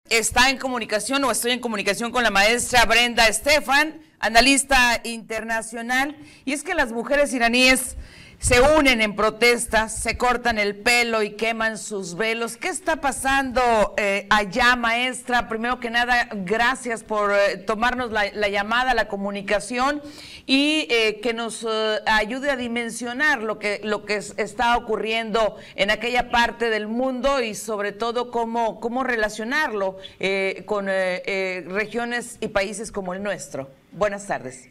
Está en comunicación o estoy en comunicación con la maestra Brenda Estefan, analista internacional, y es que las mujeres iraníes se unen en protestas, se cortan el pelo y queman sus velos. ¿Qué está pasando allá, maestra? Primero que nada, gracias por tomarnos la llamada, la comunicación y que nos ayude a dimensionar lo que está ocurriendo en aquella parte del mundo y sobre todo cómo relacionarlo con regiones y países como el nuestro. Buenas tardes.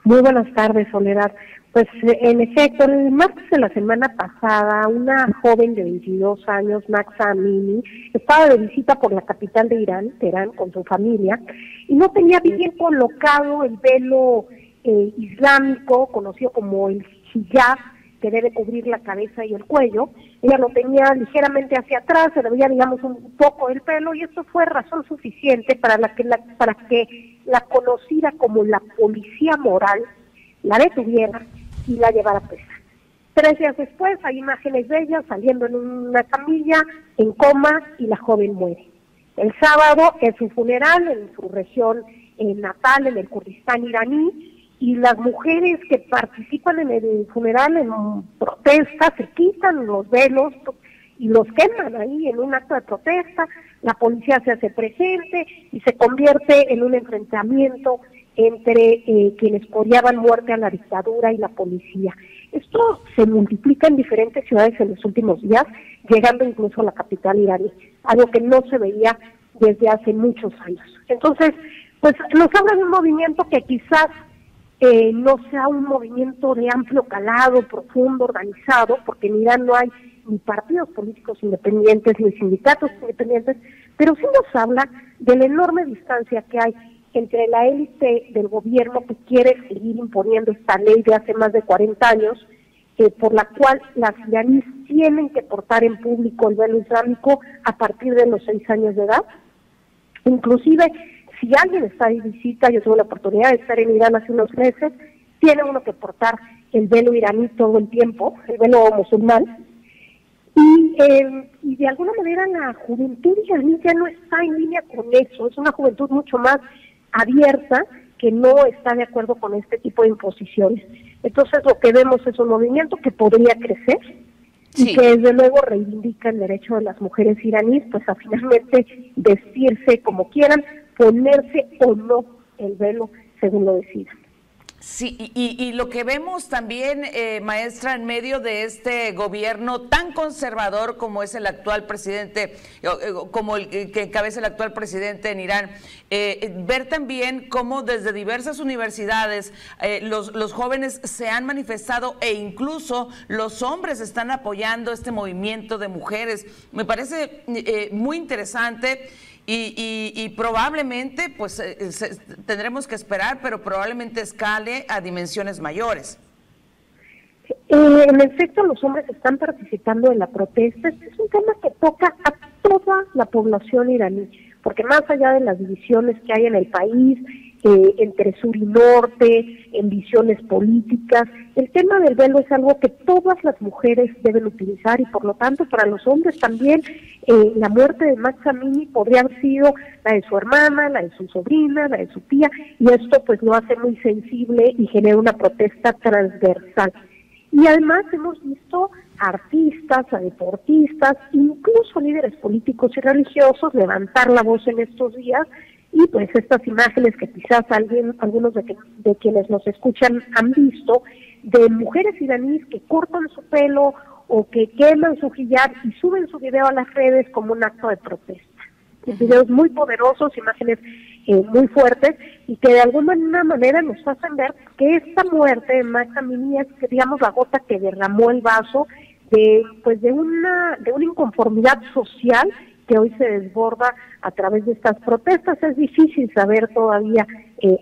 Muy buenas tardes, Soledad. Pues en efecto, el martes de la semana pasada, una joven de 22 años, Mahsa Amini, estaba de visita por la capital de Irán, Teherán, con su familia, y no tenía bien colocado el velo islámico, conocido como el hijab, que debe cubrir la cabeza y el cuello. Ella lo tenía ligeramente hacia atrás, se le veía, digamos, un poco el pelo, y esto fue razón suficiente para que la conocida como la policía moral la detuviera y la llevara presa. 3 días después hay imágenes de ella saliendo en una camilla, en coma, y la joven muere. El sábado es su funeral en su región natal, en el Kurdistán iraní, y las mujeres que participan en el funeral en protesta se quitan los velos y los queman ahí en un acto de protesta. La policía se hace presente y se convierte en un enfrentamiento entre quienes coreaban muerte a la dictadura y la policía. Esto se multiplica en diferentes ciudades en los últimos días, llegando incluso a la capital iraní, algo que no se veía desde hace muchos años. Entonces, pues nos habla de un movimiento que quizás no sea un movimiento de amplio calado, profundo, organizado, porque en Irán no hay ni partidos políticos independientes, ni sindicatos independientes, pero sí nos habla de la enorme distancia que hay entre la élite del gobierno que quiere seguir imponiendo esta ley de hace más de 40 años, por la cual las iraníes tienen que portar en público el velo islámico a partir de los 6 años de edad. Inclusive, si alguien está de visita, yo tuve la oportunidad de estar en Irán hace unos meses, tiene uno que portar el velo iraní todo el tiempo, el velo musulmán, y de alguna manera la juventud iraní ya no está en línea con eso, es una juventud mucho más abierta que no está de acuerdo con este tipo de imposiciones. Entonces lo que vemos es un movimiento que podría crecer, sí, y que desde luego reivindica el derecho de las mujeres iraníes pues a finalmente vestirse como quieran, ponerse o no el velo según lo decidan. Sí, y lo que vemos también, maestra, en medio de este gobierno tan conservador como es el actual presidente, como el que encabeza el actual presidente en Irán, ver también cómo desde diversas universidades los jóvenes se han manifestado e incluso los hombres están apoyando este movimiento de mujeres. Me parece muy interesante. Y probablemente, pues tendremos que esperar, pero probablemente escale a dimensiones mayores. En efecto, los hombres están participando en la protesta. Este es un tema que toca a toda la población iraní, porque más allá de las divisiones que hay en el país, entre sur y norte, en visiones políticas, el tema del velo es algo que todas las mujeres deben utilizar y por lo tanto para los hombres también la muerte de Mahsa Amini podría haber sido la de su hermana, la de su sobrina, la de su tía, y esto pues lo hace muy sensible y genera una protesta transversal. Y además hemos visto a artistas, a deportistas, incluso líderes políticos y religiosos levantar la voz en estos días. Y pues estas imágenes que quizás algunos de quienes nos escuchan han visto, de mujeres iraníes que cortan su pelo o que queman su hijab y suben su video a las redes como un acto de protesta. Videos muy poderosos, imágenes muy fuertes y que de alguna manera nos hacen ver que esta muerte de Mahsa Amini es, digamos, la gota que derramó el vaso de una inconformidad social que hoy se desborda a través de estas protestas. Es difícil saber todavía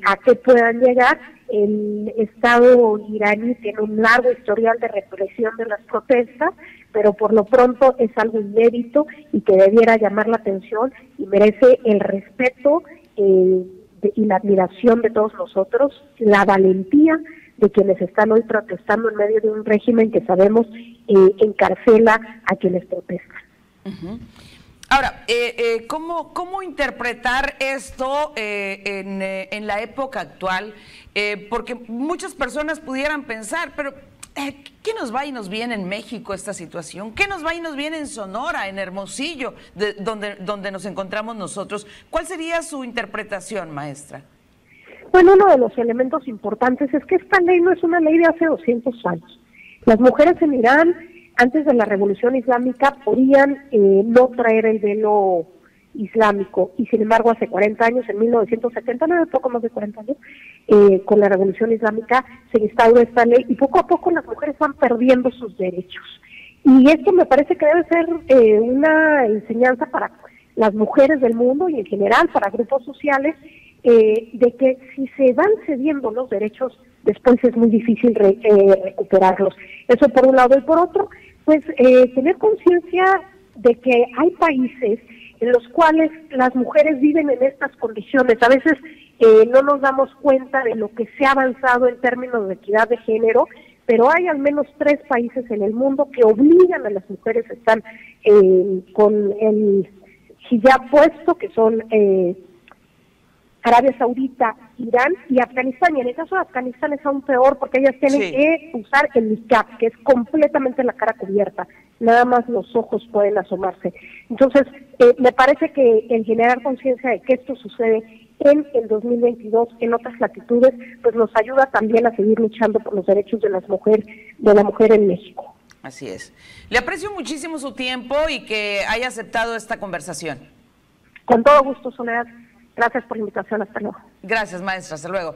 a qué puedan llegar. El Estado iraní tiene un largo historial de represión de las protestas, pero por lo pronto es algo inédito y que debiera llamar la atención y merece el respeto y la admiración de todos nosotros, la valentía de quienes están hoy protestando en medio de un régimen que sabemos encarcela a quienes protestan. Ahora, ¿cómo interpretar esto en la época actual? Porque muchas personas pudieran pensar, pero ¿qué nos va y nos viene en México esta situación? ¿Qué nos va y nos viene en Sonora, en Hermosillo, donde nos encontramos nosotros? ¿Cuál sería su interpretación, maestra? Bueno, uno de los elementos importantes es que esta ley no es una ley de hace 200 años. Las mujeres en Irán, antes de la Revolución Islámica, podían no traer el velo islámico, y sin embargo hace 40 años, en 1979, poco más de 40 años, con la Revolución Islámica se instaura esta ley y poco a poco las mujeres van perdiendo sus derechos. Y esto me parece que debe ser una enseñanza para las mujeres del mundo y en general para grupos sociales, de que si se van cediendo los derechos, después es muy difícil recuperarlos. Eso por un lado, y por otro, pues tener conciencia de que hay países en los cuales las mujeres viven en estas condiciones. A veces no nos damos cuenta de lo que se ha avanzado en términos de equidad de género, pero hay al menos 3 países en el mundo que obligan a las mujeres a estar con el hijab puesto, que son Arabia Saudita, Irán y Afganistán. Y en el caso de Afganistán es aún peor porque ellas tienen que usar el niqab, que es completamente la cara cubierta, nada más los ojos pueden asomarse. Entonces, me parece que el generar conciencia de que esto sucede en el 2022 en otras latitudes, pues nos ayuda también a seguir luchando por los derechos de la mujer en México. Así es. Le aprecio muchísimo su tiempo y que haya aceptado esta conversación. Con todo gusto, Soledad. Gracias por la invitación. Hasta luego. Gracias, maestra. Hasta luego.